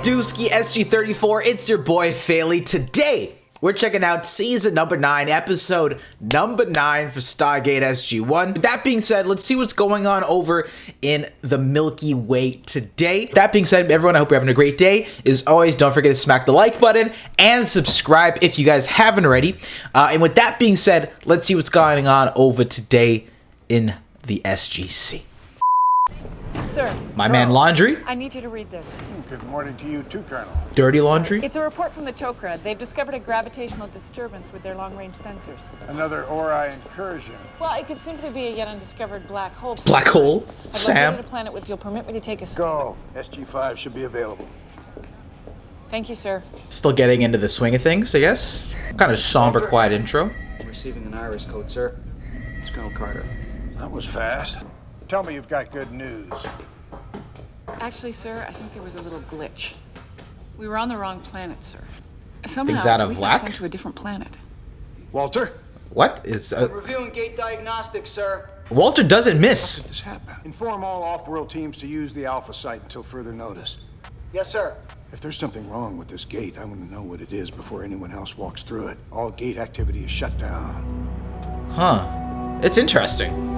dooski, SG-34, it's your boy FailWhale. Today, we're checking out season number 9, episode number 9 for Stargate SG-1. With that being said, let's see what's going on over in the Milky Way today. That being said, everyone, I hope you're having a great day. As always, don't forget to smack the like button and subscribe if you guys haven't already. And with that being said, let's see what's going on over today in the SGC. Sir. My man Landry. I need you to read this. Good morning to you too, Colonel. Dirty laundry. It's a report from the Tok'ra. They've discovered a gravitational disturbance with their long-range sensors. Another Ori incursion. Well, it could simply be a yet undiscovered black hole. Black hole. I've Sam. located a planet with. You'll permit me to take a Go. SG-5 should be available. Thank you, sir. Still getting into the swing of things, I guess. Kind of somber, quiet intro. Receiving an iris code, sir. It's Colonel Carter. That was fast. Tell me you've got good news. Actually, sir, I think there was a little glitch. We were on the wrong planet, sir. Things Somehow, out of we got whack? sent to a different planet. Walter? What is... Reviewing gate diagnostics, sir. Walter doesn't How miss. did this happen? Inform all off-world teams to use the Alpha site until further notice. Yes, sir. If there's something wrong with this gate, I want to know what it is before anyone else walks through it. All gate activity is shut down. Huh. It's interesting.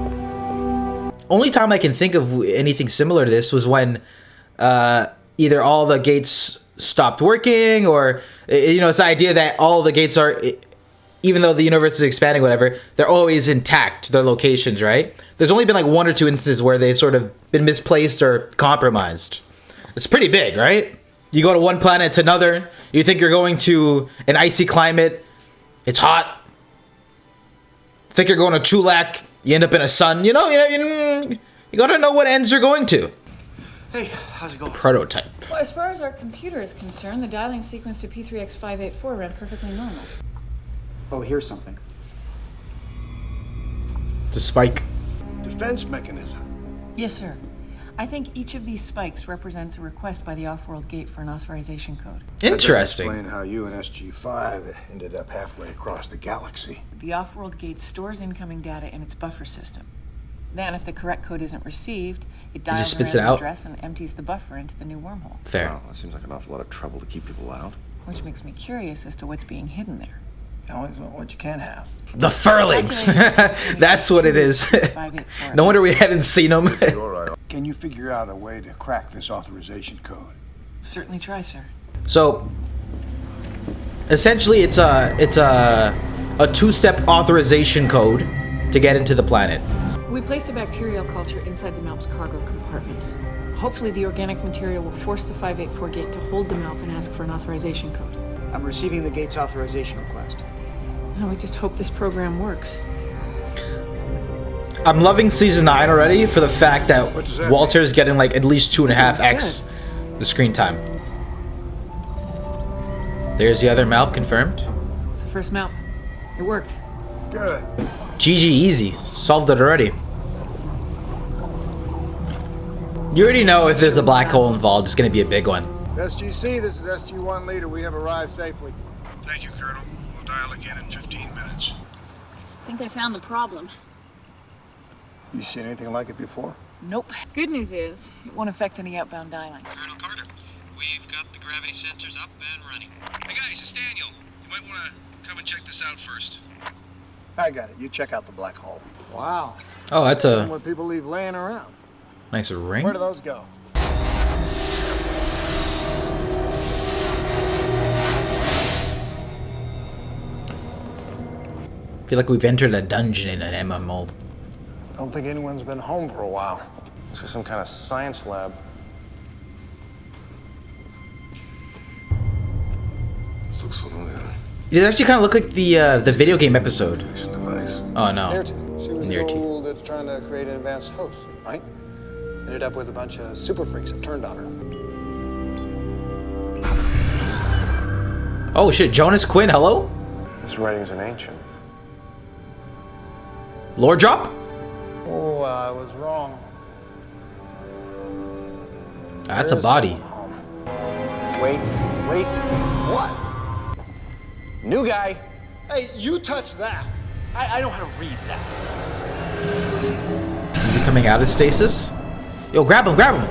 Only time I can think of anything similar to this was when either all the gates stopped working, or it's the idea that all the gates are, even though the universe is expanding, whatever, they're always intact, their locations, right? There's only been like 1 or 2 instances where they've sort of been misplaced or compromised. It's pretty big, right? You go to one planet to another, you think you're going to an icy climate, it's hot. Think you're going to Chulak, you end up in a sun, you gotta know what ends you're going to. Hey, how's it going? Prototype. Well, as far as our computer is concerned, the dialing sequence to P3X584 ran perfectly normal. Oh, here's something. It's a spike. Defense mechanism. Yes, sir. I think each of these spikes represents a request by the off-world gate for an authorization code. Interesting. Explain how you and SG-5 ended up halfway across the galaxy. The off-world gate stores incoming data in its buffer system. Then, if the correct code isn't received, it dials just a spits it random out? address and empties the buffer into the new wormhole. Fair. Wow, that seems like an awful lot of trouble to keep people out. Which makes me curious as to what's being hidden there. Always want what you can't have. The furlings. That's what it is. No wonder we haven't seen them. Can you figure out a way to crack this authorization code? Certainly try, sir. So, essentially, it's a 2-step authorization code to get into the planet. We placed a bacterial culture inside the MALP's cargo compartment. Hopefully, the organic material will force the 584 gate to hold the MALP and ask for an authorization code. I'm receiving the gate's authorization request. We just hope this program works. I'm loving season 9 already for the fact that What does that Walter's getting like at least 2.5x the screen time. There's the other MALP confirmed. It's the first MALP. It worked. Good. GG easy. Solved it already. You already know if there's a black hole involved, it's going to be a big one. SGC, this is SG-1 leader. We have arrived safely. Thank you, Colonel. We'll dial again in 15 minutes. I think I found the problem. You seen anything like it before? Nope. Good news is, it won't affect any outbound dialing. Colonel Carter, we've got the gravity sensors up and running. Hey guys, it's Daniel. You might want to come and check this out first. I got it. You check out the black hole. Wow. Oh, that's a What people leave laying around. nice ring. Where do those go? I feel like we've entered a dungeon in an MMO. I don't think anyone's been home for a while. This is some kind of science lab. This looks familiar. It actually kind of looked like the video game episode. Device. Oh no. She was Near to. Goa'uld that's trying to create an advanced host, right? Ended up with a bunch of super freaks that turned on her. Oh shit, Jonas Quinn, hello? This writing's an ancient. Lore drop? Oh, I was wrong. That's a body. Wait. What? New guy. Hey, you touch that. I know how to read that. Is he coming out of stasis? Yo, grab him, grab him!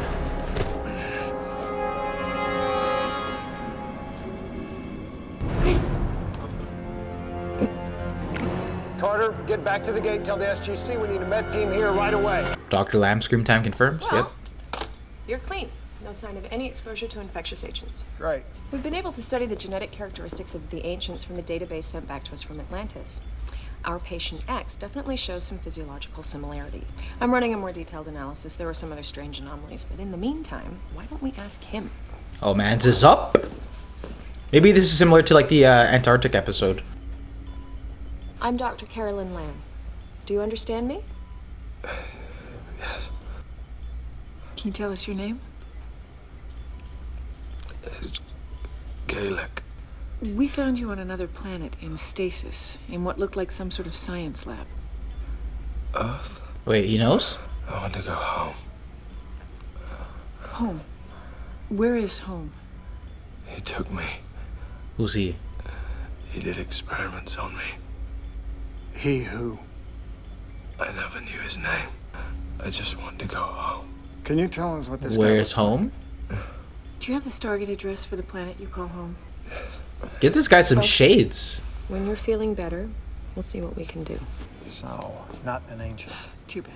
Get back to the gate, tell the SGC we need a med team here right away. Dr. Lamb, scream time confirmed. Well, Yep. you're clean. No sign of any exposure to infectious agents. Great. We've been able to study the genetic characteristics of the ancients from the database sent back to us from Atlantis. Our patient X definitely shows some physiological similarities. I'm running a more detailed analysis. There are some other strange anomalies, but in the meantime, why don't we ask him? Oh, man's is up. Maybe this is similar to like the Antarctic episode. I'm Dr. Carolyn Lamb. Do you understand me? Yes. Can you tell us your name? It's Gaelic. We found you on another planet in stasis, in what looked like some sort of science lab. Earth. Wait, he knows? I want to go home. Home. Where is home? He took me. Who's he? He did experiments on me. He who? I never knew his name. I just want to go home. Can you tell us what this guy Where's looks like? home? Do you have the Stargate address for the planet you call home? Get this guy some shades. When you're feeling better, we'll see what we can do. So, not an ancient. Too bad.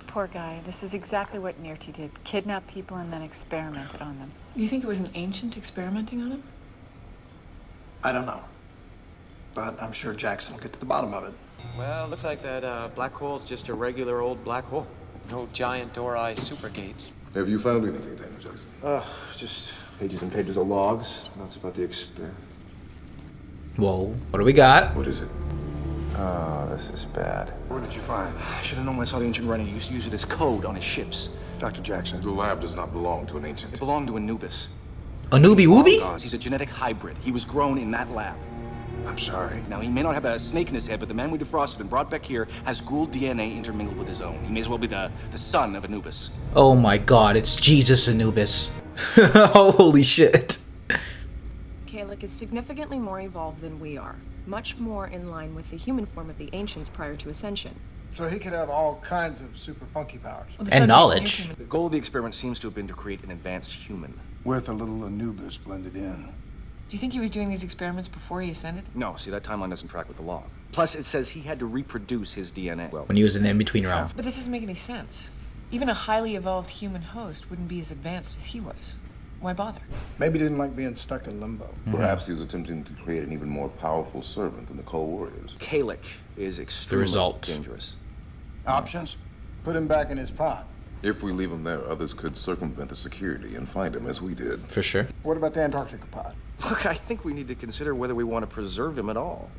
Poor guy. This is exactly what Nirti did. Kidnap people and then experimented on them. You think it was an ancient experimenting on him? I don't know. But I'm sure Jackson will get to the bottom of it. Well, looks like that black hole's just a regular old black hole. No giant door-eye super gates. Have you found anything, Daniel Jackson? Just pages and pages of logs. Notes about the experiment. Whoa, what do we got? What is it? Oh, this is bad. What did you find? I should have known when I saw the ancient writing. He used to use it as code on his ships. Dr. Jackson. The lab does not belong to an It ancient. belonged to Anubis. A newbie wooby? He's a genetic hybrid. He was grown in that lab. I'm sorry. Now, he may not have a snake in his head, but the man we defrosted and brought back here has Goa'uld DNA intermingled with his own. He may as well be the son of Anubis. Oh my god, it's Jesus Anubis. Holy shit. Gaelic is significantly more evolved than we are, much more in line with the human form of the ancients prior to ascension. So he could have all kinds of super funky powers. And knowledge. The goal of the experiment seems to have been to create an advanced human. With a little Anubis blended in. Do you think he was doing these experiments before he ascended? No, see, that timeline doesn't track with the law. Plus, it says he had to reproduce his DNA. Well, When he was in the in-between realm. But this doesn't make any sense. Even a highly evolved human host wouldn't be as advanced as he was. Why bother? Maybe he didn't like being stuck in limbo. Perhaps he was attempting to create an even more powerful servant than the Cold Warriors. Gaelic is extremely result. dangerous. Options? Put him back in his pod. If we leave him there, others could circumvent the security and find him as we did. For sure. What about the Antarctica pod? Look, I think we need to consider whether we want to preserve him at all.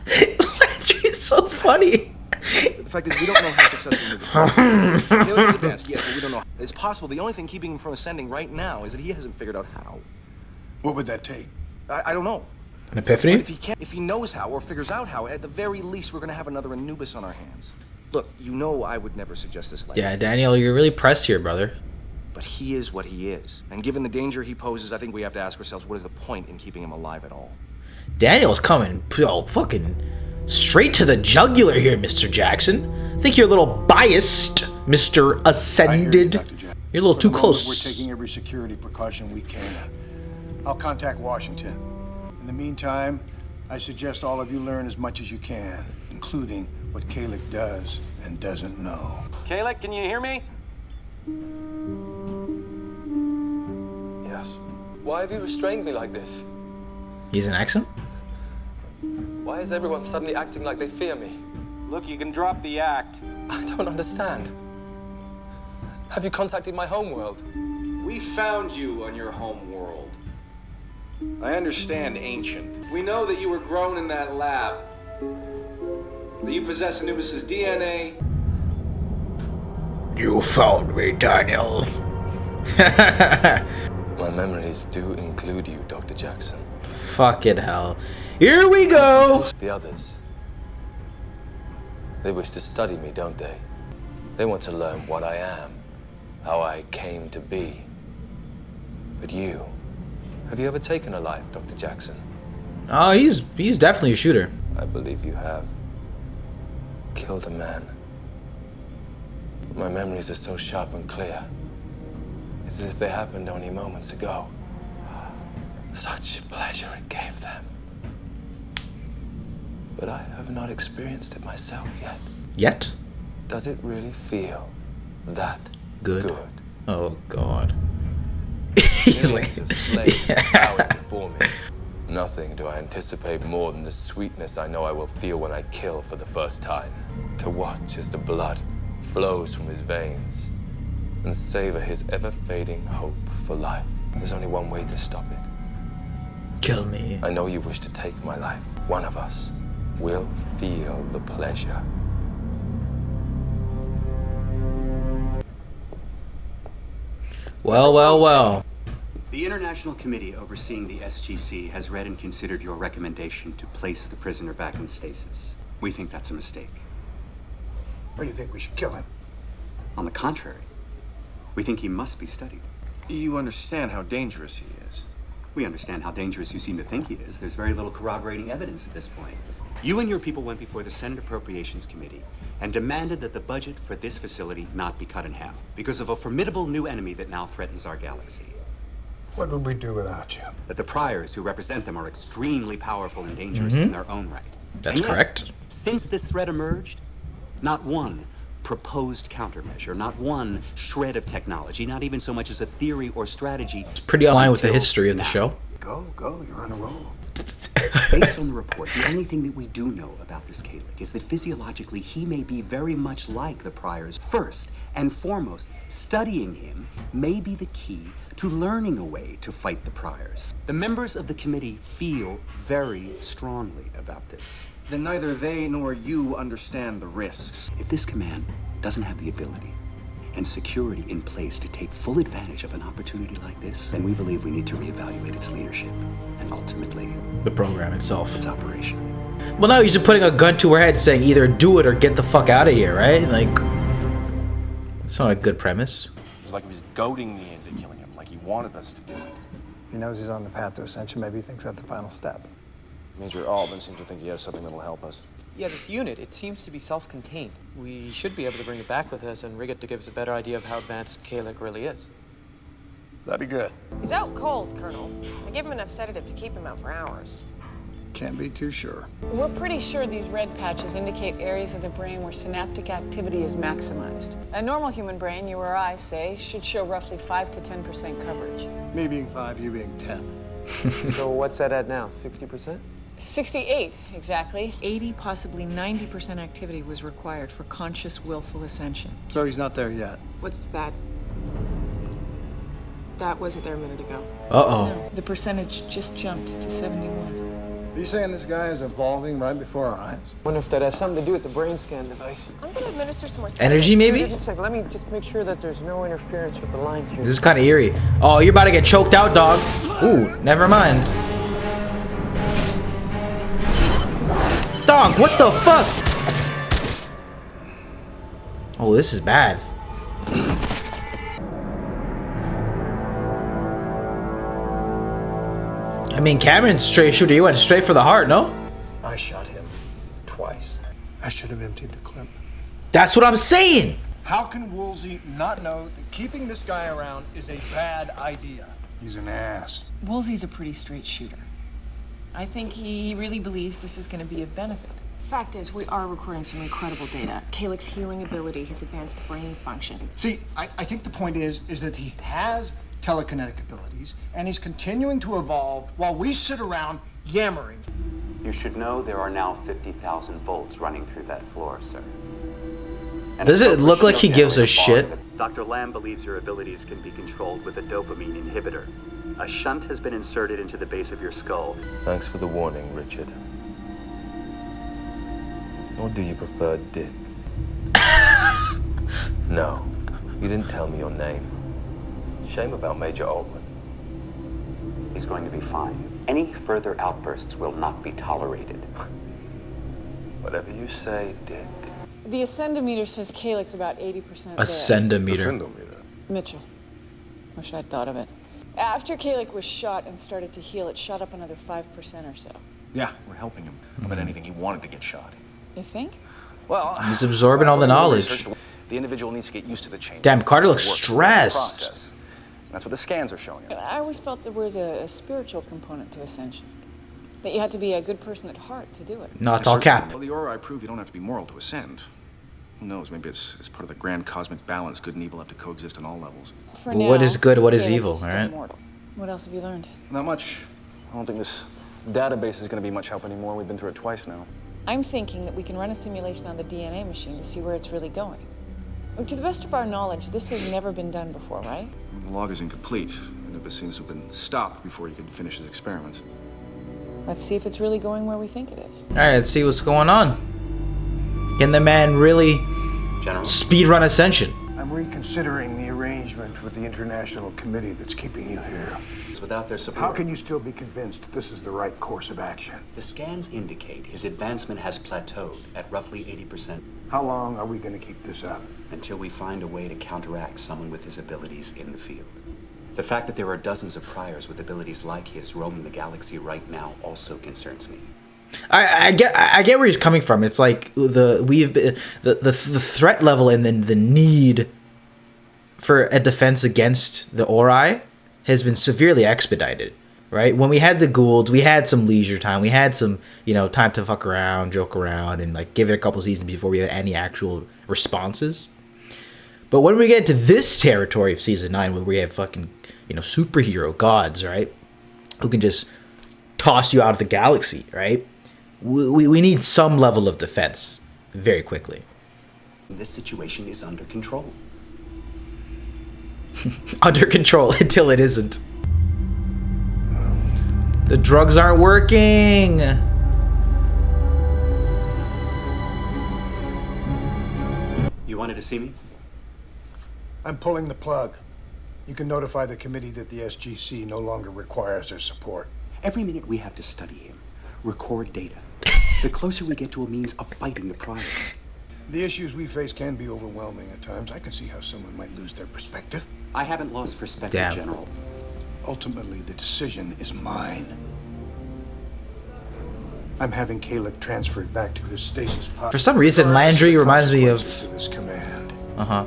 Landry's so funny. The fact is, we don't know how successful Anubis is. Gaelic is advanced, yes, but we don't know. It's possible the only thing keeping him from ascending right now is that he hasn't figured out how. What would that take? I don't know. An epiphany? But if he knows how or figures out how, at the very least, we're going to have another Anubis on our hands. Look, you know I would never suggest this. Yeah, Daniel, you're really pressed here, brother. But he is what he is. And given the danger he poses, I think we have to ask ourselves, what is the point in keeping him alive at all? Daniel's coming fucking straight to the jugular here, Mr. Jackson. I think you're a little biased, Mr. Ascended. Dr. Jackson. You're a little For too the moment, close. We're taking every security precaution we can. I'll contact Washington. In the meantime, I suggest all of you learn as much as you can, including what Gaelic does and doesn't know. Gaelic, can you hear me? Yes. Why have you restrained me like this? He's an accent? Why is everyone suddenly acting like they fear me? Look, you can drop the act. I don't understand. Have you contacted my homeworld? We found you on your home world. I understand, Ancient. We know that you were grown in that lab. That you possess Anubis' DNA. You found me, Daniel. My memories do include you, Dr. Jackson. Fucking hell. Here we go! The others. They wish to study me, don't they? They want to learn what I am, how I came to be. But you, have you ever taken a life, Dr. Jackson? Oh, he's definitely a shooter. I believe you have. Killed a man. My memories are so sharp and clear. It's as if they happened only moments ago. Such pleasure it gave them. But I have not experienced it myself yet. Yet? Does it really feel that good? Oh, God. He's like... Millions of slaves bowing before me. Nothing do I anticipate more than the sweetness I know I will feel when I kill for the first time. To watch as the blood flows from his veins and savor his ever-fading hope for life. There's only one way to stop it. Kill me. I know you wish to take my life. One of us will feel the pleasure. Well, well, well. The International Committee overseeing the SGC has read and considered your recommendation to place the prisoner back in stasis. We think that's a mistake. Or you think we should kill him? On the contrary, we think he must be studied. You understand how dangerous he is. We understand how dangerous you seem to think he is. There's very little corroborating evidence at this point. You and your people went before the Senate Appropriations Committee and demanded that the budget for this facility not be cut in half because of a formidable new enemy that now threatens our galaxy. What would we do without you? That the priors who represent them are extremely powerful and dangerous in their own right. That's correct. Since this threat emerged, not one proposed countermeasure, not one shred of technology, not even so much as a theory or strategy. It's pretty aligned with the history of the show. Go, you're on a roll. Based on the report, the only thing that we do know about this Kalec is that physiologically he may be very much like the priors. First and foremost, studying him may be the key to learning a way to fight the priors. The members of the committee feel very strongly about this. Then neither they nor you understand the risks. If this command doesn't have the ability and security in place to take full advantage of an opportunity like this, then we believe we need to reevaluate its leadership and ultimately the program itself. Its operation. Well, now he's just putting a gun to her head saying either do it or get the fuck out of here, right? Like, it's not a good premise. It was like he was goading me into killing him, like he wanted us to do it. He knows he's on the path to ascension. Maybe he thinks that's the final step. Major Altman seems to think he has something that'll help us. Yeah, this unit, it seems to be self-contained. We should be able to bring it back with us and rig it to give us a better idea of how advanced Kalec really is. That'd be good. He's out cold, Colonel. I gave him enough sedative to keep him out for hours. Can't be too sure. We're pretty sure these red patches indicate areas of the brain where synaptic activity is maximized. A normal human brain, you or I say, should show roughly 5 to 10% coverage. Me being 5, you being 10. So what's that at now, 60%? 68, exactly. 80, possibly 90% activity was required for conscious, willful ascension. So he's not there yet. What's that? That wasn't there a minute ago. Uh-oh. No, the percentage just jumped to 71. Are you saying this guy is evolving right before our eyes? Wonder if that has something to do with the brain scan device. I'm gonna administer some more Energy, maybe? Just a second, let me just make sure that there's no interference with the lines here. This is kind of eerie. Oh, you're about to get choked out, dog. Ooh, never mind. Dog, what the fuck? Oh, this is bad. I mean, Cameron's straight shooter. You went straight for the heart, no? I shot him twice. I should have emptied the clip. That's what I'm saying. How can Woolsey not know that keeping this guy around is a bad idea? He's an ass. Woolsey's a pretty straight shooter. I think he really believes this is going to be of benefit. Fact is, we are recording some incredible data. Kalec's healing ability, his advanced brain function. See, I think the point is that he has telekinetic abilities, and he's continuing to evolve while we sit around yammering. You should know there are now 50,000 volts running through that floor, sir. And does it look like he gives a shit? Dr. Lamb believes your abilities can be controlled with a dopamine inhibitor. A shunt has been inserted into the base of your skull. Thanks for the warning, Richard. Or do you prefer Dick? No, you didn't tell me your name. Shame about Major Altman. He's going to be fine. Any further outbursts will not be tolerated. Whatever you say, Dick. The ascendometer says Kalec's about 80% there. Ascendometer. Mitchell. Wish I'd thought of it. After Kalec was shot and started to heal, it shot up another 5% or so. Yeah, we're helping him. How about anything he wanted to get shot? You think? Well, he's absorbing all the knowledge. The individual needs to get used to the change. Damn, Carter looks stressed. That's what the scans are showing you. I always felt there was a spiritual component to ascension. That you had to be a good person at heart to do it. No, it's all cap. Well, the aura I prove you don't have to be moral to ascend. Who knows? Maybe it's part of the grand cosmic balance. Good and evil have to coexist on all levels. For now, what is good? What is Caleb evil? still All right. mortal. What else have you learned? Not much. I don't think this database is going to be much help anymore. We've been through it twice now. I'm thinking that we can run a simulation on the DNA machine to see where it's really going. To the best of our knowledge, this has never been done before, right? The log is incomplete, and it seems to have been stopped before he could finish his experiments. Let's see if it's really going where we think it is. All right, let's see what's going on. Can the man really speedrun Ascension? I'm reconsidering the arrangement with the international committee that's keeping you here. Without their support. How can you still be convinced this is the right course of action? The scans indicate his advancement has plateaued at roughly 80%. How long are we going to keep this up? Until we find a way to counteract someone with his abilities in the field. The fact that there are dozens of priors with abilities like his roaming the galaxy right now also concerns me. I get where he's coming from. It's like the threat level and then the need for a defense against the Ori has been severely expedited, right? When we had the Goa'ulds, we had some leisure time. We had some, time to fuck around, joke around, and like give it a couple seasons before we had any actual responses. But when we get to this territory of season 9, where we have fucking, superhero gods, right, who can just toss you out of the galaxy, right? We need some level of defense very quickly. This situation is under control. Under control until it isn't. The drugs aren't working. You wanted to see me? I'm pulling the plug. You can notify the committee that the SGC no longer requires their support. Every minute we have to study him, record data. The closer we get to a means of fighting the priors. The issues we face can be overwhelming at times. I can see how someone might lose their perspective. I haven't lost perspective, Damn. General. Ultimately, the decision is mine. I'm having Caleb transferred back to his stasis pod. For some reason, Landry reminds me of... To this command. Uh-huh.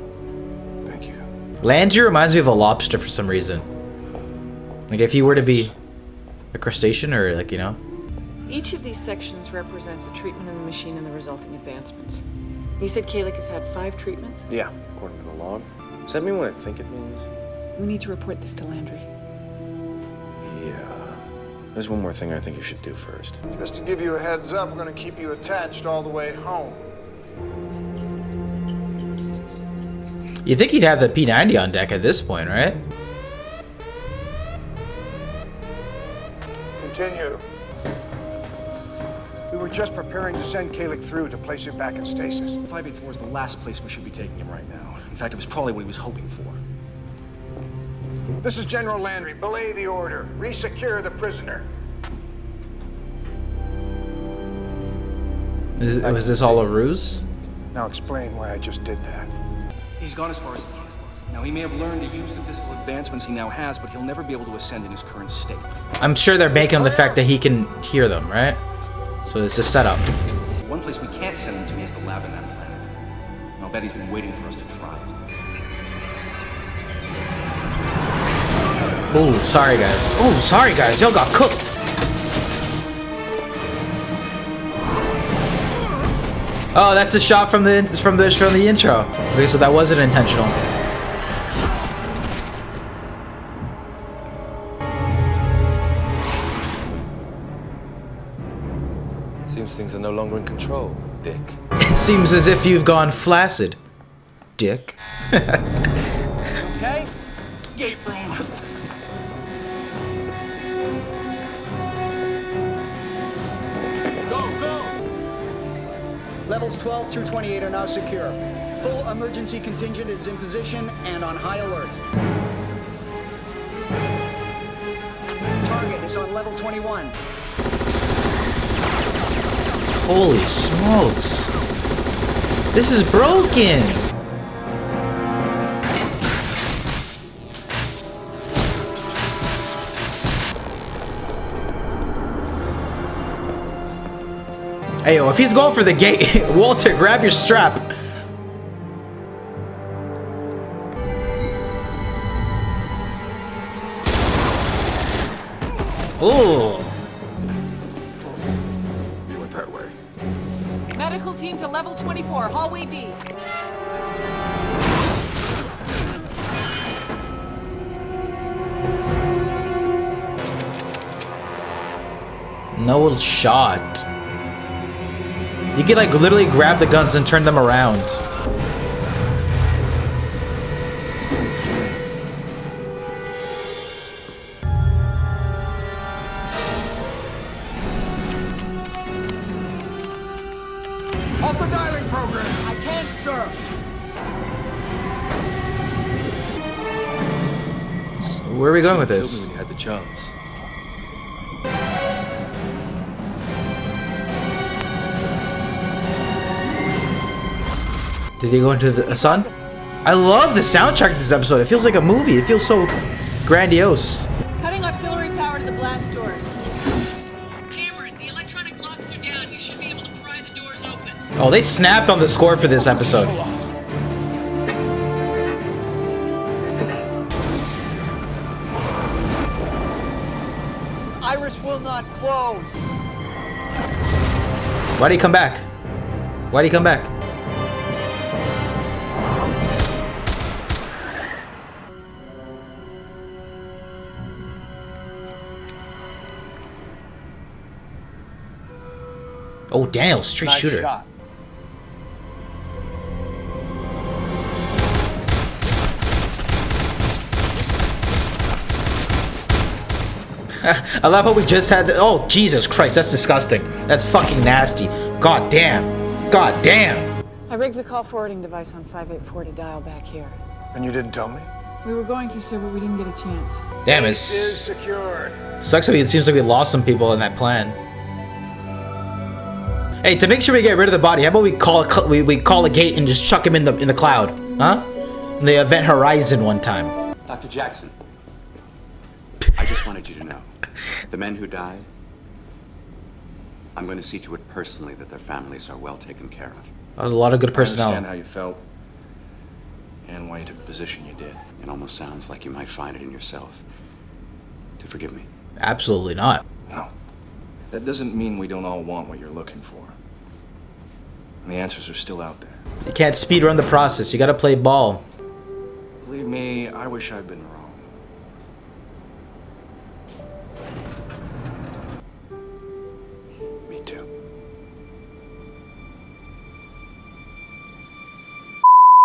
Thank you. Landry reminds me of a lobster for some reason. Like if he were to be a crustacean or like, Each of these sections represents a treatment in the machine and the resulting advancements. You said Kalik has had 5 treatments? Yeah, according to the log. Does that mean what I think it means? We need to report this to Landry. Yeah. There's one more thing I think you should do first. Just to give you a heads up, we're going to keep you attached all the way home. You think he'd have the P90 on deck at this point, right? Continue. We were just preparing to send Caleb through to place him back in stasis. 584 is the last place we should be taking him right now. In fact, it was probably what he was hoping for. This is General Landry. Belay the order. Resecure the prisoner. Was this all a ruse? Now explain why I just did that. He's gone as far as he can. Now, he may have learned to use the physical advancements he now has, but he'll never be able to ascend in his current state. I'm sure they're banking on the fact that he can hear them, right? So it's just set up. One place we can't send him to is the lab in that planet. And I'll bet he's been waiting for us to try it. Oh, sorry guys. Oh, sorry guys. Y'all got cooked. Oh, that's a shot from the intro. Okay, so that wasn't intentional. Seems things are no longer in control, Dick. It seems as if you've gone flaccid, Dick. Okay? Gate room. Levels 12 through 28 are now secure. Full emergency contingent is in position and on high alert. Target is on level 21. Holy smokes. This is broken. Hey, yo, if he's going for the gate, Walter, grab your strap. Ooh. You went that way. Medical team to level 24, hallway D. No shot. You can like literally grab the guns and turn them around. Halt the dialing program. I can't, sir. So where are we going with Killed me this? when you had the chance. Did he go into the sun? I love the soundtrack of this episode. It feels like a movie. It feels so grandiose. Cutting auxiliary power to the blast doors. Cameron, the electronic locks are down. You should be able to pry the doors open. Oh, they snapped on the score for this episode. Iris will not close. Why'd he come back? Why'd he come back? Oh, Daniel, straight Nice shooter. shot. I love how we just had the, oh, Jesus Christ, that's disgusting. That's fucking nasty. God damn. God damn. I rigged the call forwarding device on 584 to dial back here. And you didn't tell me? We were going to, sir, but we didn't get a chance. Damn, Base is it's secured. sucks that it seems like we lost some people in that plan. Hey, to make sure we get rid of the body, how about we call a gate and just chuck him in the cloud, huh? In the event horizon one time. Dr. Jackson, I just wanted you to know, the men who died, I'm going to see to it personally that their families are well taken care of. That was a lot of good I understand personnel. how you felt and why you took the position you did. It almost sounds like you might find it in yourself to forgive me. Absolutely not. No. That doesn't mean we don't all want what you're looking for. And the answers are still out there. You can't speedrun the process. You gotta play ball. Believe me, I wish I'd been wrong. Me too.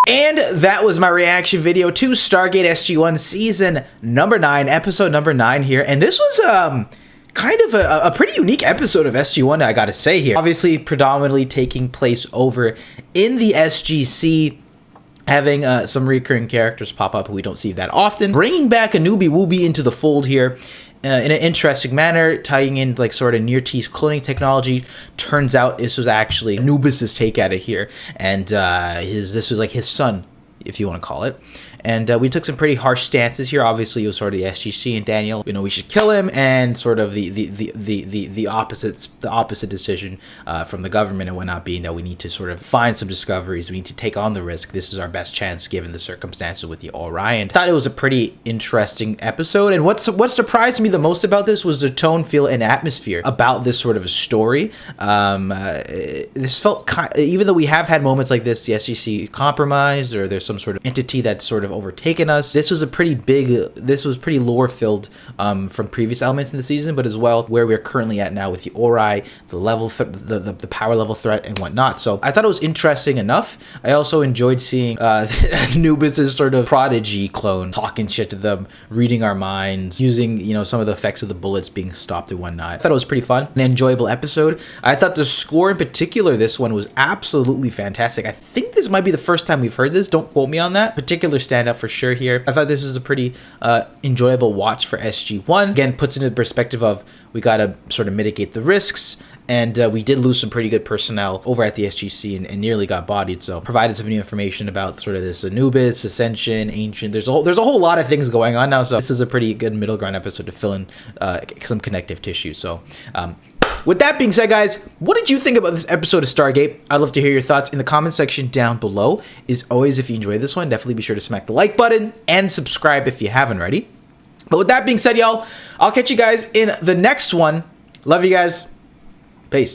And that was my reaction video to Stargate SG-1 season number 9, episode number 9 here. And this was kind of a pretty unique episode of SG-1, I gotta say here. Obviously, predominantly taking place over in the SGC, having some recurring characters pop up who we don't see that often. Bringing back a newbie woobie into the fold here in an interesting manner, tying in like sort of near-tease cloning technology. Turns out this was actually Anubis's take at it here, and this was like his son, if you want to call it. And we took some pretty harsh stances here. Obviously, it was sort of the SGC and Daniel, you know, we should kill him, and sort of the opposite decision from the government and whatnot, being that we need to sort of find some discoveries. We need to take on the risk. This is our best chance given the circumstances with the Orion. I thought it was a pretty interesting episode, and what surprised me the most about this was the tone, feel, and atmosphere about this sort of a story. This felt even though we have had moments like this, the SGC compromised, or there's some sort of entity that's sort of overtaken us. This was pretty lore filled from previous elements in the season, but as well where we're currently at now with the Ori, the level, the power level threat and whatnot. So I thought it was interesting enough. I also enjoyed seeing Anubis's sort of prodigy clone talking shit to them, reading our minds, using, you know, some of the effects of the bullets being stopped and whatnot. I thought it was pretty fun, an enjoyable episode. I thought the score in particular, this one was absolutely fantastic. I think this might be the first time we've heard this. Don't quote me on that. Particular standout for sure here. I thought this was a pretty enjoyable watch for SG-1. Again, puts into the perspective of we gotta sort of mitigate the risks, and we did lose some pretty good personnel over at the SGC and nearly got bodied. So provided some new information about sort of this Anubis, Ascension, Ancient. There's a whole lot of things going on now. So this is a pretty good middle ground episode to fill in some connective tissue. So with that being said, guys, what did you think about this episode of Stargate? I'd love to hear your thoughts in the comment section down below. As always, if you enjoyed this one, definitely be sure to smack the like button and subscribe if you haven't already. But with that being said, y'all, I'll catch you guys in the next one. Love you guys. Peace.